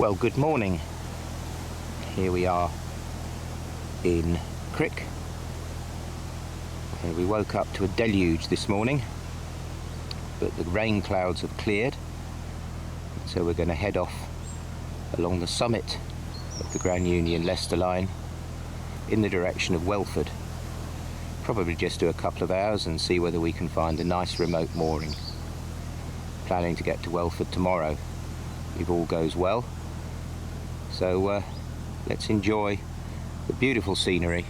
Well, good morning. Here we are in Crick. We woke up to a deluge this morning, but the rain clouds have cleared, so we're going to head off along the summit of the Grand Union Leicester line in the direction of Welford. Probably just do a couple of hours and see whether we can find a nice remote mooring. Planning to get to Welford tomorrow if all goes well. So let's enjoy the beautiful scenery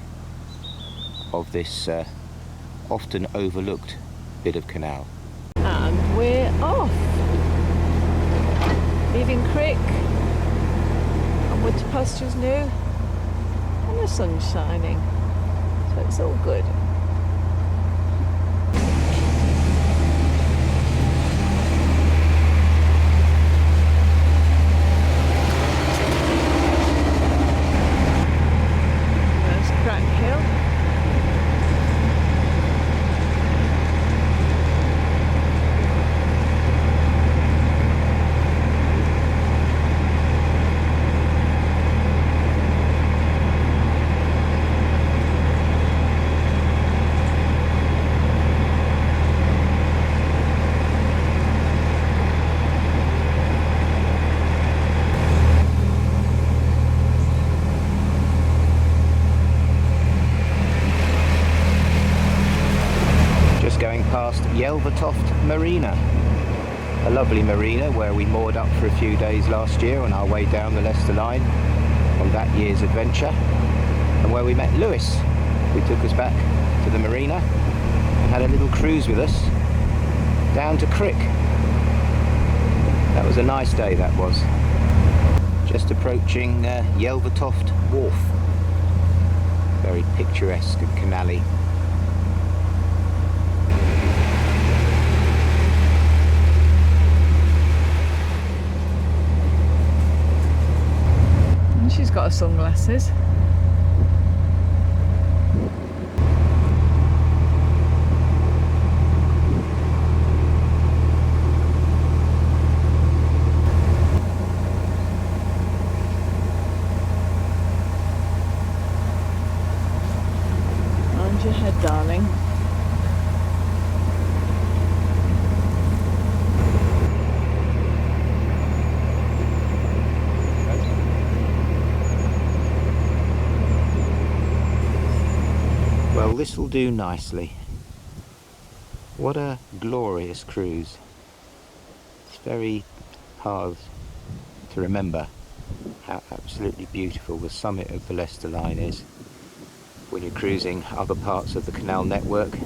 of this often overlooked bit of canal. And we're off, leaving Crick, onward to pastures new, and the sun's shining, so it's all good. Past Welford Marina, a lovely marina where we moored up for a few days last year on our way down the Leicester line on that year's adventure, and where we met Lewis, who took us back to the marina and had a little cruise with us down to Crick. That was a nice day, that was. Just approaching Welford Wharf, very picturesque and canal-y. She's got her sunglasses. Mind your head, darling. Well, this will do nicely. What a glorious cruise. It's very hard to remember how absolutely beautiful the summit of the Leicester line is when you're cruising other parts of the canal network.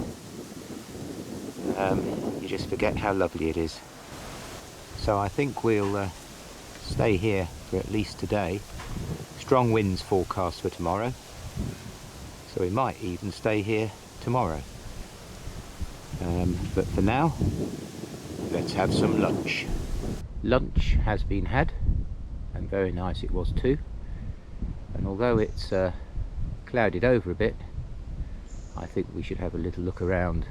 You just forget how lovely it is. So I think we'll stay here for at least today. Strong winds forecast for tomorrow. So we might even stay here tomorrow. But for now, let's have some lunch. Lunch has been had, and very nice it was too. And although it's clouded over a bit, I think we should have a little look around.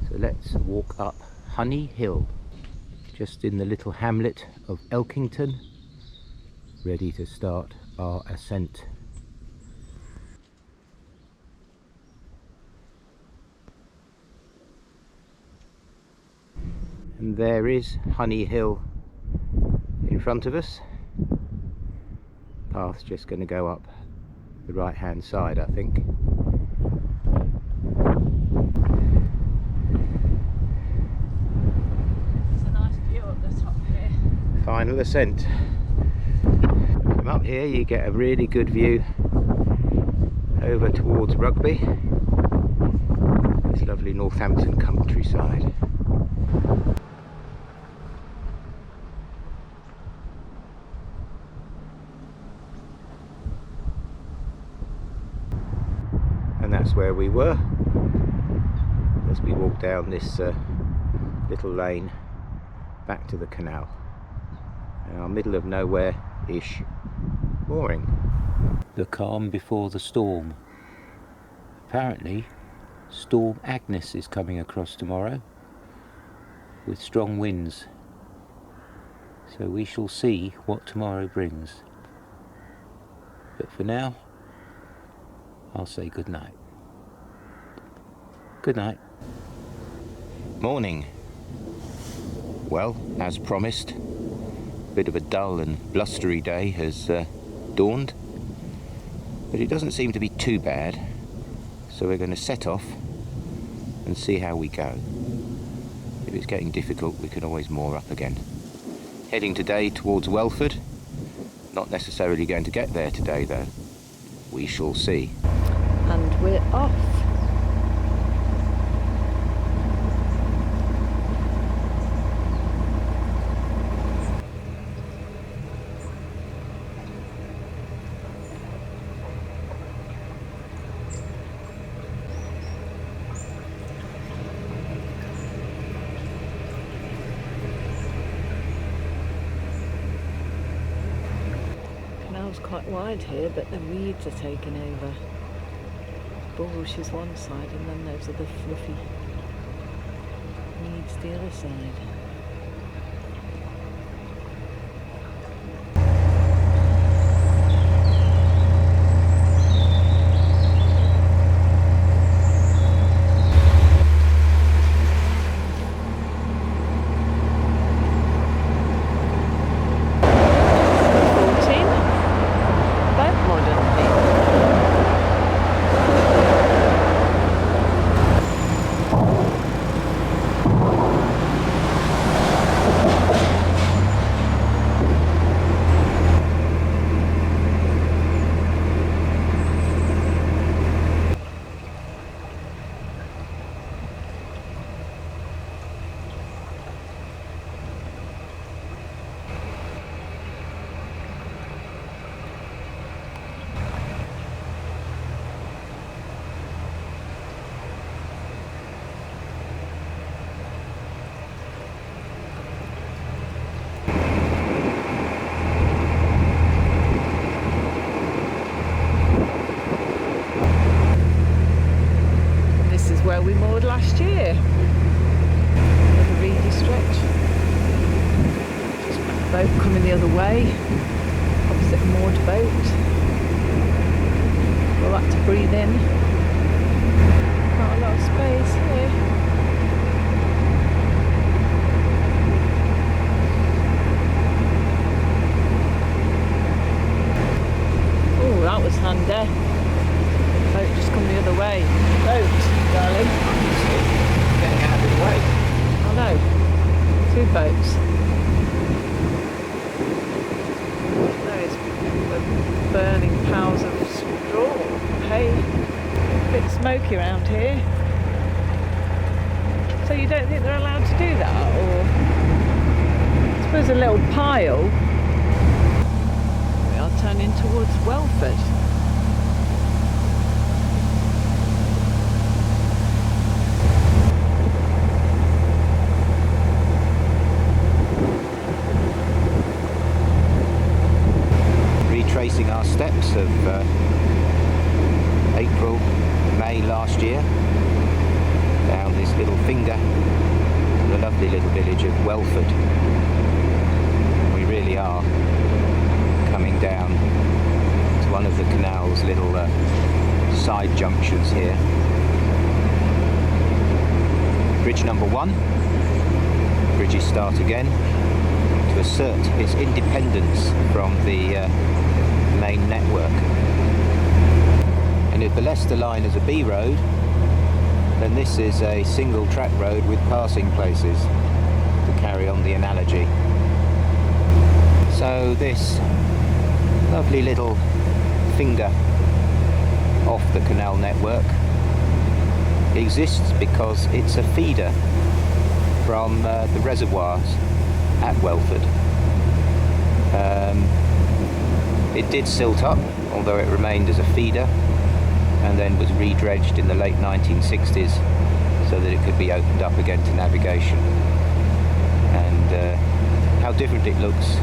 So let's walk up Honey Hill, just in the little hamlet of Elkington, ready to start our ascent. And there is Honey Hill in front of us. Path's just going to go up the right hand side, I think. It's a nice view up the top here. Final ascent. From up here you get a really good view over towards Rugby, this lovely Northampton countryside. And that's where we were as we walked down this little lane back to the canal, in our middle of nowhere-ish mooring. The calm before the storm. Apparently Storm Agnes is coming across tomorrow with strong winds, So we shall see what tomorrow brings. But for now, I'll say good night. Good night. Morning. Well, as promised, a bit of a dull and blustery day has dawned, but it doesn't seem to be too bad, so we're going to set off and see how we go. If it's getting difficult, we can always moor up again. Heading today towards Welford. Not necessarily going to get there today though. We shall see. And we're off. It's quite wide here, but the reeds are taking over. Bulrush is one side and then those are the fluffy reeds the other side. Where we moored last year. The Reedy stretch. Just a boat coming the other way. Opposite moored boat. We'll have to breathe in. Not a lot of space here. Oh, that was handy. Boat just come the other way. Boat. Darling. Getting out of the way. I know. 2 boats. Those burning piles of straw. Hay. A bit smoky around here. So you don't think they're allowed to do that? Or I suppose a little pile. We are turning towards Welford. Retracing our steps of April, May last year, down this little finger to the lovely little village of Welford. We really are coming down to one of the canal's little side junctions here. Bridge number 1. Bridges start again to assert its independence from the main network. And if the Leicester line is a B road, then this is a single track road with passing places, to carry on the analogy. So this lovely little finger off the canal network exists because it's a feeder from the reservoirs at Welford. It did silt up, although it remained as a feeder, and then was re-dredged in the late 1960s so that it could be opened up again to navigation. And how different it looks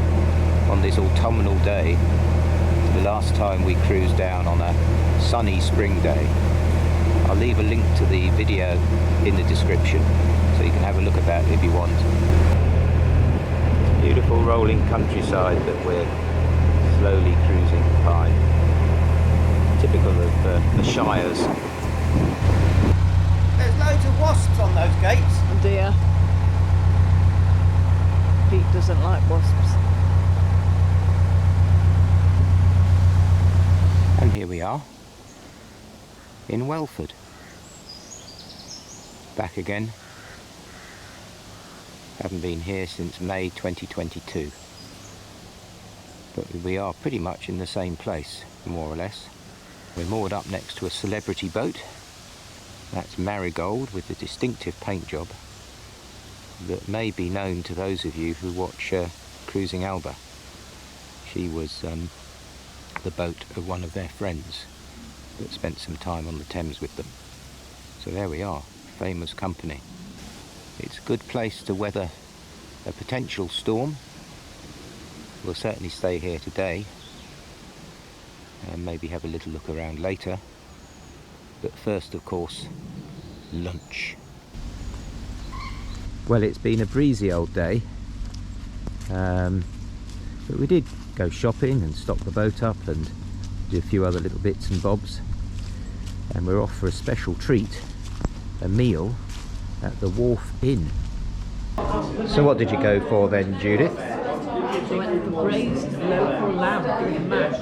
on this autumnal day to the last time we cruised down on a sunny spring day. I'll leave a link to the video in the description so you can have a look at that if you want. Beautiful rolling countryside that we're slowly cruising by. Typical of the Shires. There's loads of wasps on those gates. Oh dear. Pete doesn't like wasps. And here we are in Welford. Back again. Haven't been here since May 2022. But we are pretty much in the same place, more or less. We're moored up next to a celebrity boat. That's Marigold with the distinctive paint job that may be known to those of you who watch Cruising Alba. She was the boat of one of their friends that spent some time on the Thames with them. So there we are, famous company. It's a good place to weather a potential storm. We'll certainly stay here today and maybe have a little look around later. But first, of course, lunch. Well, it's been a breezy old day, but we did go shopping and stock the boat up and do a few other little bits and bobs, and we're off for a special treat, a meal at the Wharf Inn. So what did you go for then, Judith? I went for braised local lamb with mash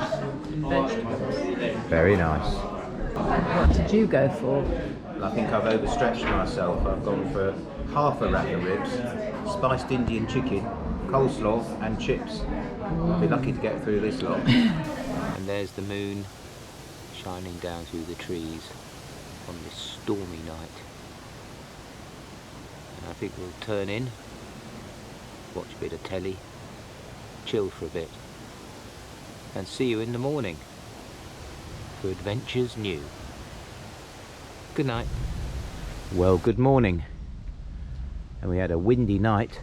and vegetables. Very nice. What did you go for? I think I've overstretched myself. I've gone for half a rack of ribs, spiced Indian chicken, coleslaw and chips. I'll be lucky to get through this lot. And there's the moon shining down through the trees on this stormy night. And I think we'll turn in, watch a bit of telly, chill for a bit, and see you in the morning for adventures new. Good night. Well, good morning. And we had a windy night,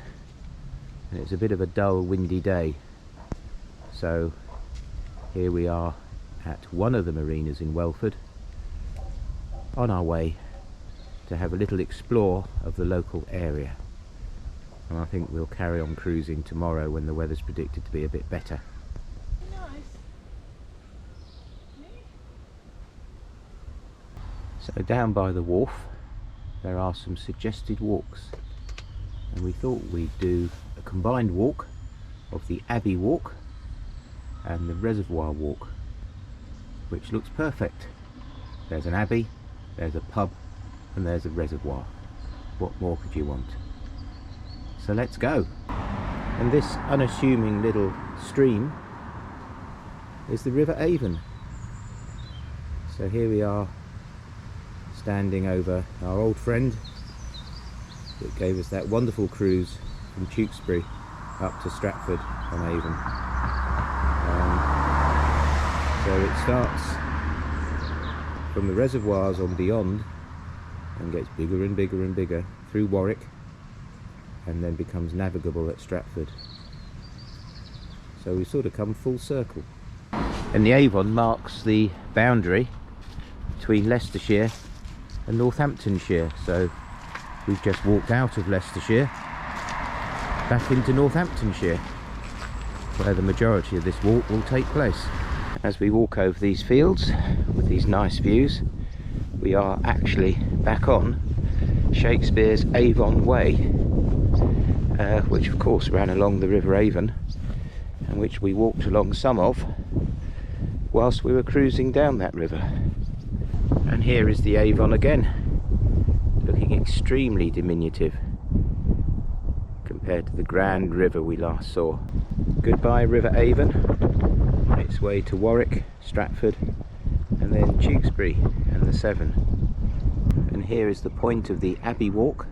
and it's a bit of a dull, windy day. So here we are at one of the marinas in Welford, on our way to have a little explore of the local area. And I think we'll carry on cruising tomorrow when the weather's predicted to be a bit better. So down by the wharf there are some suggested walks, and we thought we'd do a combined walk of the Abbey Walk and the Reservoir Walk, which looks perfect. There's an abbey, there's a pub, and there's a reservoir. What more could you want? So let's go. And this unassuming little stream is the River Avon. So here we are, standing over our old friend that gave us that wonderful cruise from Tewkesbury up to Stratford on Avon. So it starts from the reservoirs on beyond and gets bigger and bigger and bigger through Warwick, and then becomes navigable at Stratford. So we sort of come full circle. And the Avon marks the boundary between Leicestershire and Northamptonshire. So we've just walked out of Leicestershire back into Northamptonshire, where the majority of this walk will take place. As we walk over these fields with these nice views, we are actually back on Shakespeare's Avon Way, which of course ran along the River Avon, and which we walked along some of whilst we were cruising down that river. And here is the Avon again, looking extremely diminutive compared to the grand river we last saw. Goodbye River Avon, on its way to Warwick, Stratford, and then Tewkesbury and the Severn. And here is the point of the Abbey Walk,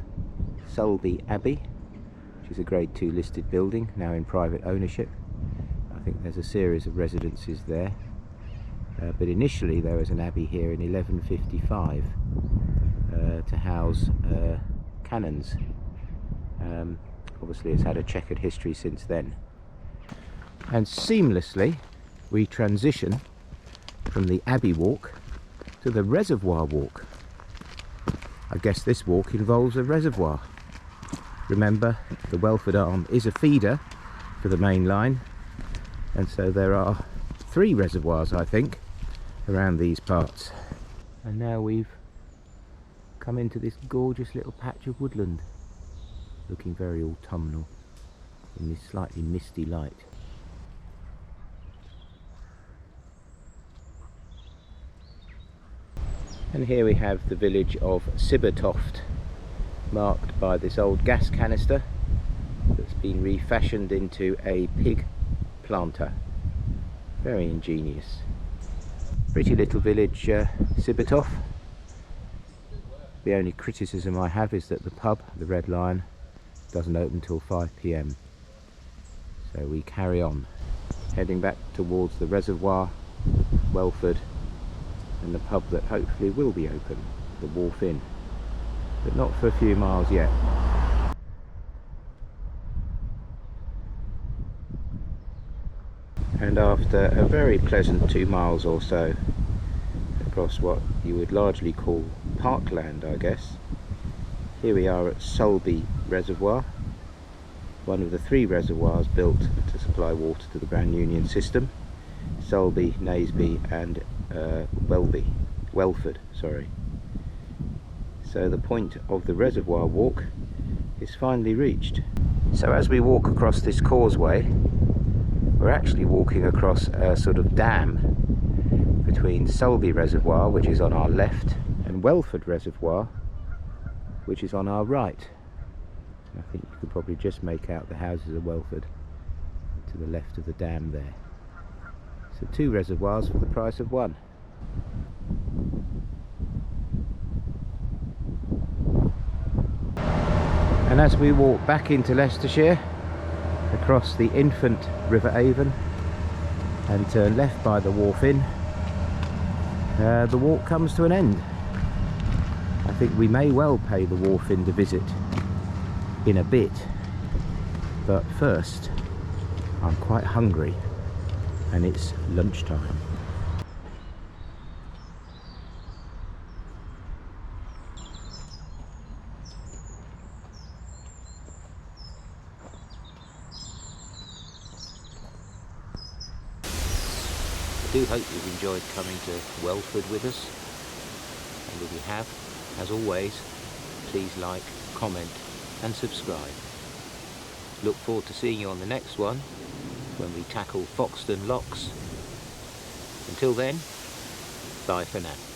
Sulby Abbey, which is a Grade 2 listed building, now in private ownership. I think there's a series of residences there. But initially there was an abbey here in 1155 to house canons. Obviously it's had a checkered history since then. And seamlessly we transition from the Abbey Walk to the Reservoir Walk. I guess this walk involves a reservoir. Remember, the Welford Arm is a feeder for the main line, and so there are 3 reservoirs, I think, around these parts. And now we've come into this gorgeous little patch of woodland, looking very autumnal in this slightly misty light. And here we have the village of Sibbertoft, marked by this old gas canister that's been refashioned into a pig planter. Very ingenious. Pretty little village, Sibbertoft. The only criticism I have is that the pub, the Red Lion, doesn't open till 5 PM. So we carry on, heading back towards the reservoir, Welford, and the pub that hopefully will be open, the Wharf Inn, but not for a few miles yet. And after a very pleasant 2 miles or so across what you would largely call parkland, I guess, here we are at Sulby Reservoir, one of the 3 reservoirs built to supply water to the Grand Union system: Sulby, Naseby and Welford, sorry. So the point of the reservoir walk is finally reached. So as we walk across this causeway, we're actually walking across a sort of dam between Sulby Reservoir, which is on our left, and Welford Reservoir, which is on our right. I think you could probably just make out the houses of Welford to the left of the dam there. So 2 reservoirs for the price of 1. And as we walk back into Leicestershire, across the infant River Avon, and turn left by the Wharf Inn, the walk comes to an end. I think we may well pay the Wharf Inn a visit in a bit, but first I'm quite hungry and it's lunchtime. I do hope you've enjoyed coming to Welford with us, and if you have, as always, please like, comment and subscribe. Look forward to seeing you on the next one, when we tackle Foxton Locks. Until then, bye for now.